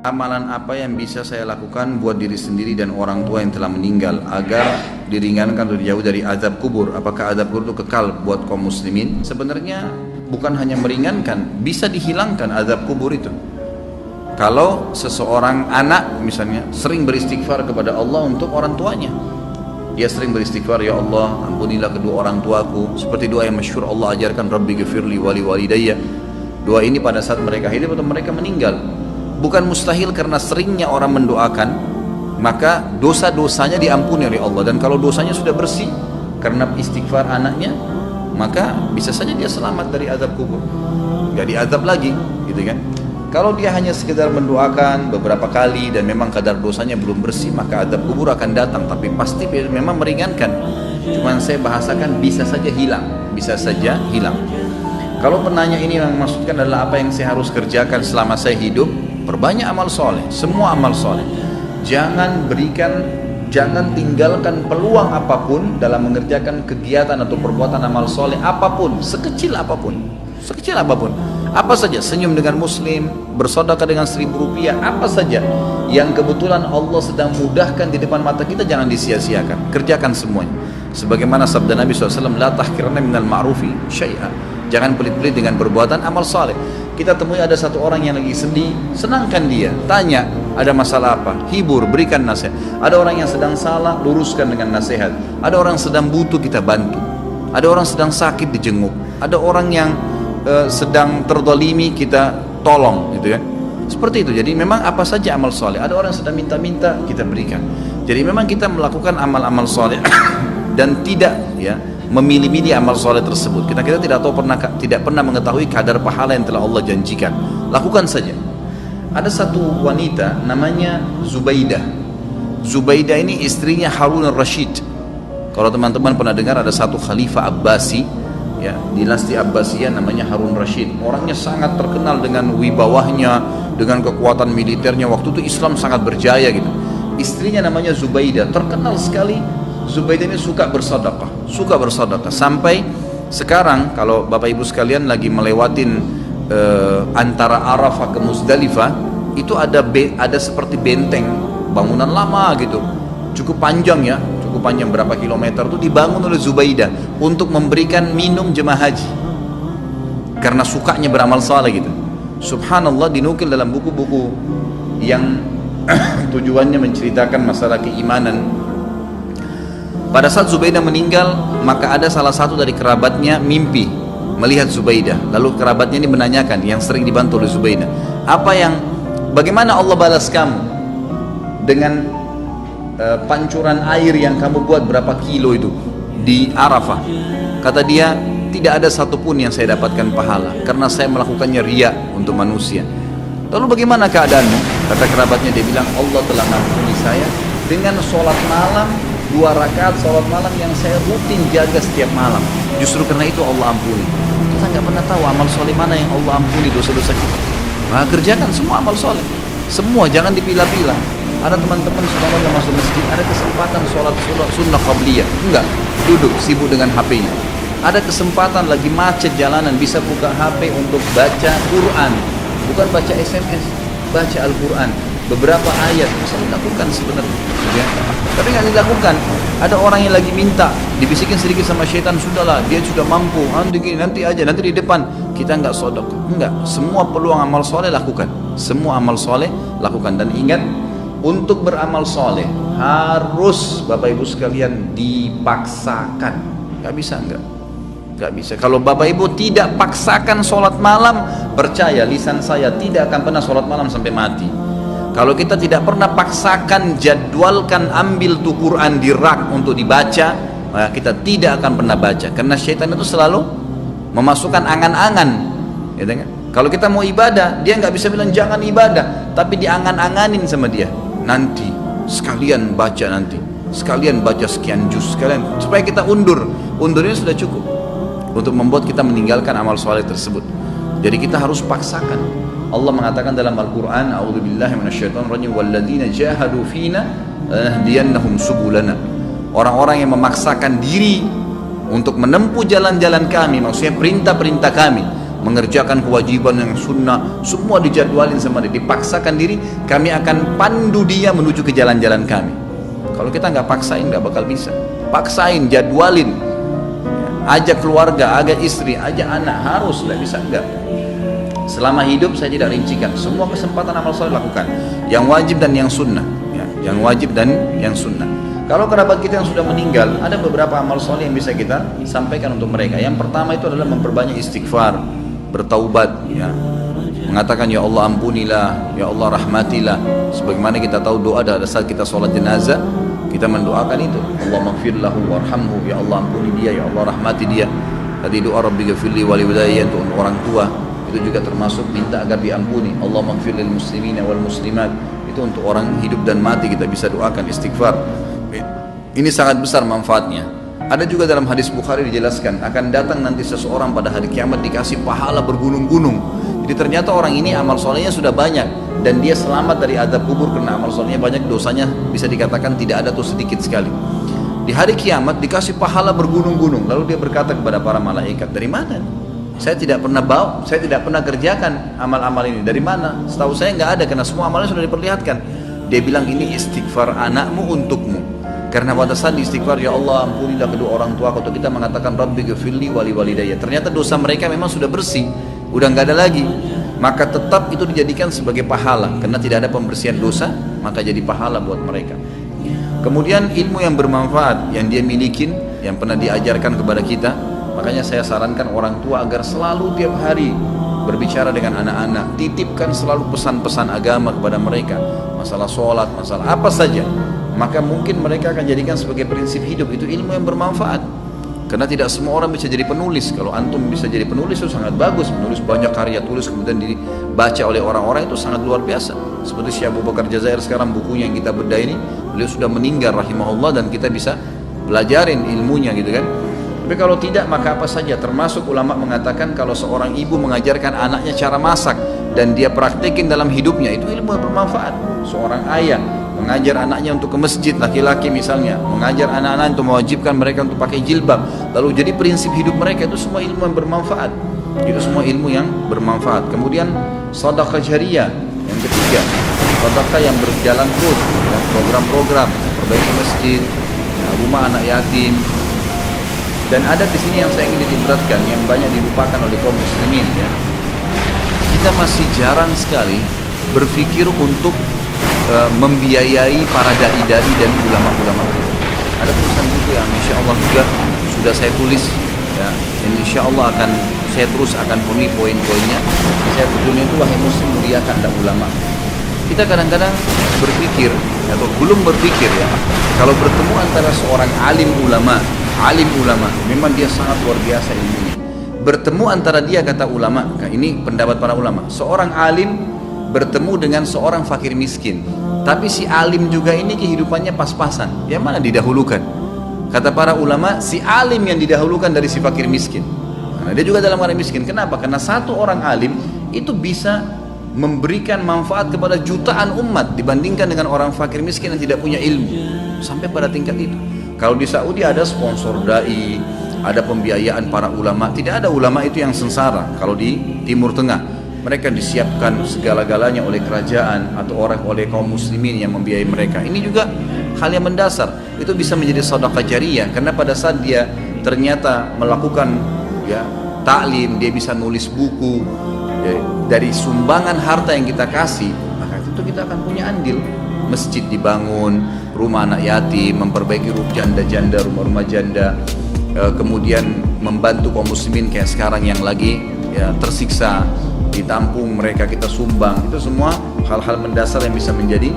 amalan apa yang bisa saya lakukan buat diri sendiri dan orang tua yang telah meninggal agar diringankan atau dijauh dari azab kubur? Apakah azab kubur itu kekal buat kaum muslimin? Sebenarnya bukan hanya meringankan, bisa dihilangkan azab kubur itu. Kalau seseorang anak misalnya sering beristighfar kepada Allah untuk orang tuanya, dia sering beristighfar, ya Allah ampunilah kedua orang tuaku, seperti doa yang masyhur Allah ajarkan, Rabbi ghfirli wali walidayya. Doa ini pada saat mereka hidup atau mereka meninggal. Bukan mustahil karena seringnya orang mendoakan, maka dosa-dosanya diampuni oleh Allah. Dan kalau dosanya sudah bersih karena istighfar anaknya, maka bisa saja dia selamat dari azab kubur, gak diazab lagi, gitu kan. Kalau dia hanya sekedar mendoakan beberapa kali dan memang kadar dosanya belum bersih, maka azab kubur akan datang, tapi pasti memang meringankan. Cuman saya bahasakan bisa saja hilang, bisa saja hilang. Kalau penanya ini yang maksudkan adalah apa yang saya harus kerjakan selama saya hidup, perbanyak amal soleh, semua amal soleh. Jangan tinggalkan peluang apapun dalam mengerjakan kegiatan atau perbuatan amal soleh apapun, sekecil apapun. Apa saja, senyum dengan muslim, bersedekah dengan 1.000 rupiah, apa saja yang kebetulan Allah sedang mudahkan di depan mata kita, jangan disia-siakan, kerjakan semuanya. Sebagaimana sabda Nabi SAW, la tahkiranna minal ma'rufi syai'a, jangan pelit-pelit dengan perbuatan amal saleh. Kita temui ada satu orang yang lagi sedih, senangkan dia, tanya ada masalah apa, hibur, berikan nasihat. Ada orang yang sedang salah, luruskan dengan nasihat. Ada orang sedang butuh, kita bantu. Ada orang sedang sakit, dijenguk. Ada orang yang sedang terdolimi, kita tolong, gitu kan. Seperti itu. Jadi memang apa saja amal soleh. Ada orang yang sedang minta-minta, kita berikan. Jadi memang kita melakukan amal-amal soleh dan tidak memilih-milih amal soleh tersebut. Kita tidak pernah mengetahui kadar pahala yang telah Allah janjikan. Lakukan saja. Ada satu wanita namanya Zubaidah. Zubaidah ini istrinya Harun al-Rashid. Kalau teman-teman pernah dengar, ada satu khalifah Abbasi, dinasti Abbasiyah namanya Harun Rashid. Orangnya sangat terkenal dengan wibawahnya, dengan kekuatan militernya. Waktu itu Islam sangat berjaya gitu. Istrinya namanya Zubaidah, terkenal sekali. Zubaidah ini suka bersedekah sampai sekarang kalau Bapak Ibu sekalian lagi melewatin antara Arafah ke Muzdalifah, itu ada seperti benteng bangunan lama gitu, cukup panjang berapa kilometer, itu dibangun oleh Zubaidah untuk memberikan minum jemaah haji karena sukanya beramal saleh gitu. Subhanallah, dinukil dalam buku-buku yang tujuannya menceritakan masalah keimanan. Pada saat Zubaidah meninggal, maka ada salah satu dari kerabatnya mimpi melihat Zubaidah. Lalu kerabatnya ini menanyakan, yang sering dibantu oleh Zubaidah, bagaimana Allah balas kamu dengan pancuran air yang kamu buat berapa kilo itu di Arafah? Kata dia, tidak ada satupun yang saya dapatkan pahala karena saya melakukannya riya untuk manusia. Lalu bagaimana keadaanmu? Kata kerabatnya, dia bilang, Allah telah mengampuni saya dengan sholat malam, 2 rakaat sholat malam yang saya rutin jaga setiap malam. Justru karena itu Allah ampuni. Kita nggak pernah tahu amal soleh mana yang Allah ampuni dosa-dosa kita. Nah, kerjakan semua amal soleh, semua, jangan dipilah-pilah. Ada teman-teman yang masuk masjid, ada kesempatan sholat sunnah qabliyah, enggak, duduk sibuk dengan HP-nya. Ada kesempatan lagi macet jalanan, bisa buka HP untuk baca Quran, bukan baca SMS, baca Al-Quran. Beberapa ayat bisa dilakukan sebenarnya, tapi nggak dilakukan. Ada orang yang lagi minta, dibisikin sedikit sama syaitan, sudahlah, dia sudah mampu, nanti aja, nanti di depan. Kita nggak sedekah, enggak. Semua peluang amal soleh lakukan, semua amal soleh lakukan. Dan ingat, untuk beramal soleh harus Bapak Ibu sekalian dipaksakan. Nggak bisa. Kalau Bapak Ibu tidak paksakan sholat malam, percaya lisan saya tidak akan pernah sholat malam sampai mati. Kalau kita tidak pernah paksakan, jadwalkan, ambil tuh Quran di rak untuk dibaca, maka kita tidak akan pernah baca. Karena syaitan itu selalu memasukkan angan-angan, gitu kan? Kalau kita mau ibadah, dia nggak bisa bilang jangan ibadah, tapi diangan-anganin sama dia. Nanti sekalian baca sekian juz, supaya kita undurnya sudah cukup untuk membuat kita meninggalkan amal soleh tersebut. Jadi kita harus paksakan. Allah mengatakan dalam Al-Quran, a'udzubillahi minasyaitonir rajim, walladzina jahadu fina lanahdiyannahum subulana. Orang-orang yang memaksakan diri untuk menempuh jalan-jalan kami, maksudnya perintah-perintah kami, mengerjakan kewajiban yang sunnah, semua dijadwalin sama dia, dipaksakan diri, kami akan pandu dia menuju ke jalan-jalan kami. Kalau kita nggak paksain nggak bakal bisa. Paksain, jadwalin, ajak keluarga, ajak istri, ajak anak, harus, nggak bisa enggak. Selama hidup saya tidak rincikan, semua kesempatan amal soleh lakukan, yang wajib dan yang sunnah, ya, yang wajib dan yang sunnah. Kalau kerabat kita yang sudah meninggal, ada beberapa amal soleh yang bisa kita sampaikan untuk mereka. Yang pertama itu adalah memperbanyak istighfar, bertaubat, ya, mengatakan ya Allah ampunilah, ya Allah rahmatilah. Sebagaimana kita tahu doa pada saat kita sholat jenazah, kita mendoakan itu, Allah maghfirlahu warhamhu, ya Allah ampuni dia, ya Allah rahmati dia. Tadi doa Rabbi ghafirli wali walidayya untuk orang tua, itu juga termasuk minta agar diampuni. Allah maghfirlil muslimina wal muslimat, itu untuk orang hidup dan mati kita bisa doakan istighfar. Ini sangat besar manfaatnya. Ada juga dalam hadis Bukhari dijelaskan akan datang nanti seseorang pada hari kiamat dikasih pahala bergunung-gunung. Jadi ternyata orang ini amal solehnya sudah banyak dan dia selamat dari azab kubur karena amal solehnya banyak, dosanya bisa dikatakan tidak ada atau sedikit sekali. Di hari kiamat dikasih pahala bergunung-gunung. Lalu dia berkata kepada para malaikat, dari mana? Saya tidak pernah saya tidak pernah kerjakan amal-amal ini. Dari mana? Setahu saya nggak ada karena semua amalnya sudah diperlihatkan. Dia bilang ini istighfar anakmu untukmu. Karena pada saat istighfar, ya Allah ampunilah kedua orang tua, atau kita mengatakan Rabbi ghafirli wali walidayya, ternyata dosa mereka memang sudah bersih, udah nggak ada lagi, maka tetap itu dijadikan sebagai pahala karena tidak ada pembersihan dosa, maka jadi pahala buat mereka. Kemudian ilmu yang bermanfaat yang dia milikin, yang pernah diajarkan kepada kita, makanya saya sarankan orang tua agar selalu tiap hari berbicara dengan anak-anak, titipkan selalu pesan-pesan agama kepada mereka, masalah sholat, masalah apa saja. Maka mungkin mereka akan jadikan sebagai prinsip hidup, itu ilmu yang bermanfaat. Karena tidak semua orang bisa jadi penulis. Kalau antum bisa jadi penulis itu sangat bagus, menulis banyak karya tulis kemudian dibaca oleh orang-orang, itu sangat luar biasa. Seperti Syekh Abu Bakar Jazair sekarang, bukunya yang kita bedah ini, beliau sudah meninggal rahimahullah dan kita bisa belajarin ilmunya gitu kan. Tapi kalau tidak, maka apa saja, termasuk ulama mengatakan kalau seorang ibu mengajarkan anaknya cara masak dan dia praktekin dalam hidupnya, itu ilmu yang bermanfaat. Seorang ayah mengajar anaknya untuk ke masjid, laki-laki misalnya, mengajar anak-anak untuk mewajibkan mereka untuk pakai jilbab, lalu jadi prinsip hidup mereka, itu semua ilmu yang bermanfaat. Itu semua ilmu yang bermanfaat. Kemudian sedekah jariyah yang ketiga, sedekah yang berjalan terus, ya, program-program perbaiki masjid, ya, rumah anak yatim. Dan ada di sini yang saya ingin ditiberatkan, yang banyak dilupakan oleh kaum muslimin, ya. Kita masih jarang sekali berpikir untuk membiayai para dai-dai dan ulama-ulama kita. Ada tulisan buku yang insya Allah juga sudah saya tulis, ya, dan insya Allah saya terus akan penuhi poin-poinnya. Saya tujuannya itu wahai muslim muliakanlah ulama. Kita kadang-kadang berpikir atau belum berpikir, ya, kalau bertemu antara seorang alim ulama, memang dia sangat luar biasa ilmunya. Bertemu antara dia, kata ulama, ini pendapat para ulama, seorang alim bertemu dengan seorang fakir miskin, tapi si alim juga ini kehidupannya pas-pasan, yang mana didahulukan? Kata para ulama, si alim yang didahulukan dari si fakir miskin. Nah, dia juga dalam keadaan miskin. Kenapa? Karena satu orang alim itu bisa memberikan manfaat kepada jutaan umat dibandingkan dengan orang fakir miskin yang tidak punya ilmu. Sampai pada tingkat itu. Kalau di Saudi ada sponsor dai, ada pembiayaan para ulama. Tidak ada ulama itu yang sengsara. Kalau di Timur Tengah, mereka disiapkan segala-galanya oleh kerajaan atau oleh kaum muslimin yang membiayai mereka. Ini juga hal yang mendasar. Itu bisa menjadi sedekah jariyah karena pada saat dia ternyata melakukan, ya, taklim, dia bisa nulis buku, ya, dari sumbangan harta yang kita kasih, maka itu kita akan punya andil. Masjid dibangun, rumah anak yatim, memperbaiki rumah janda-janda, rumah-rumah janda, kemudian membantu kaum muslimin kayak sekarang yang lagi, ya, tersiksa, ditampung mereka, kita sumbang. Itu semua hal-hal mendasar yang bisa menjadi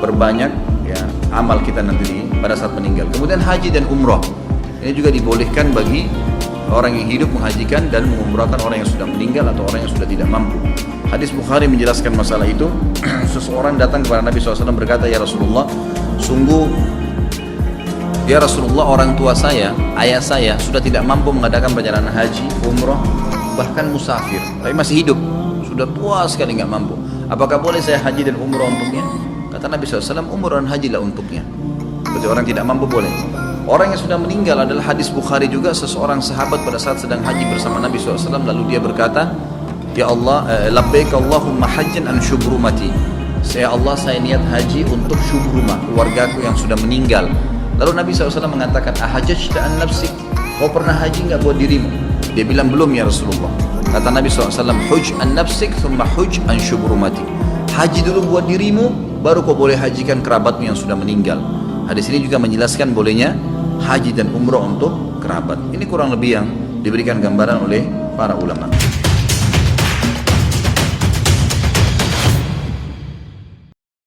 perbanyak, ya, amal kita nanti pada saat meninggal. Kemudian haji dan umrah ini juga dibolehkan bagi orang yang hidup menghajikan dan mengumrahkan orang yang sudah meninggal atau orang yang sudah tidak mampu. Hadis Bukhari menjelaskan masalah itu. Seseorang datang kepada Nabi SAW berkata, ya Rasulullah, sungguh ya Rasulullah, orang tua saya, ayah saya sudah tidak mampu mengadakan perjalanan haji, umrah, bahkan musafir, tapi masih hidup, sudah tua sekali nggak mampu. Apakah boleh saya haji dan umrah untuknya? Kata Nabi SAW, umrah dan hajilah untuknya. Berarti orang tidak mampu boleh. Orang yang sudah meninggal adalah hadis Bukhari juga, seseorang sahabat pada saat sedang haji bersama Nabi SAW, lalu dia berkata, ya Allah, labbaik Allahumma hajjan an syubrumati. Ya Allah, saya niat haji untuk syubrumah, keluargaku yang sudah meninggal. Lalu Nabi SAW mengatakan, ahajjta an nafsik, kau pernah haji nggak buat dirimu? Dia bilang, belum ya Rasulullah. Kata Nabi SAW, huj an nafsik thumma huj an syubrumati. Haji dulu buat dirimu, baru kau boleh hajikan kerabatmu yang sudah meninggal. Hadis ini juga menjelaskan bolehnya haji dan umrah untuk kerabat. Ini kurang lebih yang diberikan gambaran oleh para ulama.